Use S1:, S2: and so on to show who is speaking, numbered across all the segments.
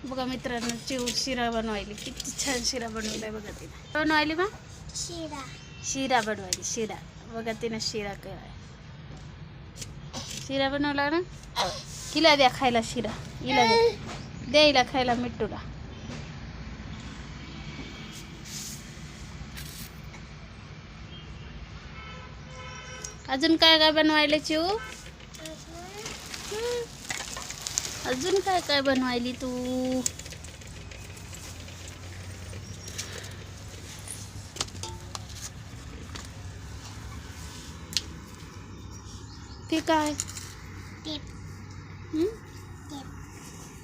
S1: बघा मित्रांनो, चिव शिरा बनवायली. किती छान शिरा बनवलाय बघा तिने. बनवायली मग शिरा बनवायली. शिरा बघा तिने शिरा केलाय. शिरा बनवला ना. हिला द्या खायला शिरा. हिला द्या हिला खायला मिठूला. अजून काय काय बनवायला चिव? अजून काय काय बनवायली तू? ते काय?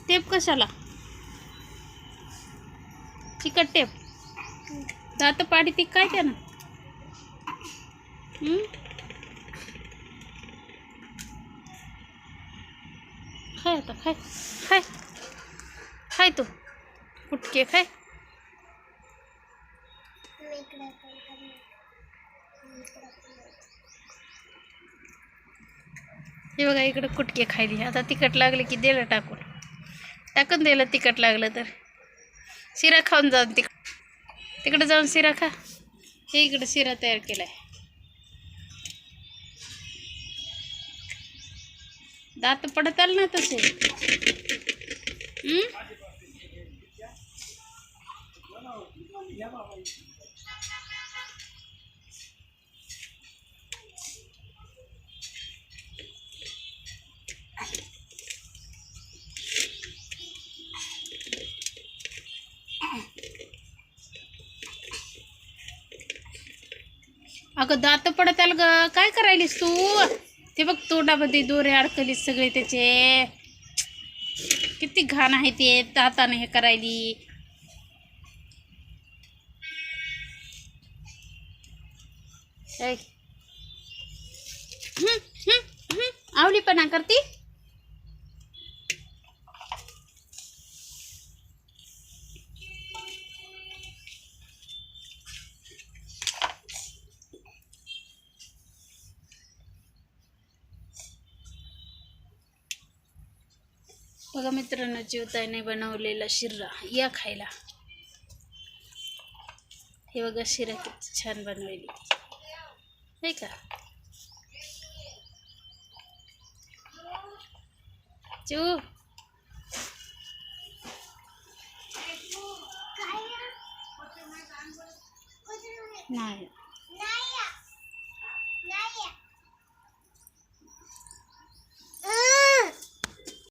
S1: टेप कशाला? चिकट टेप. दात पाडी ती काय त्यानं? खाय आता, खाय खाय खाय तू कुटके खाय. हे बघा इकडे कुटके खायली. आता तिखट लागले की दिलं टाकून दिलं. तिखट लागलं तर शिरा खाऊन जाऊन तिकडे जाऊन शिरा खा. हे इकडे शिरा तयार केलाय. दात पडत आल ना तसे. अगं दात पडत आल ग. काय करायलीस तू? ते बघ तोंडामध्ये दोरे अडकलीस सगळे त्याचे. किती घाण आहे ते. दाताने हे करायली. आवलीपणा करती. बघा मित्रांनो, चिवताईने बनवलेला शिरा या खायला. हे बघा शिरा किती छान बनवली नाही का चिव? नाही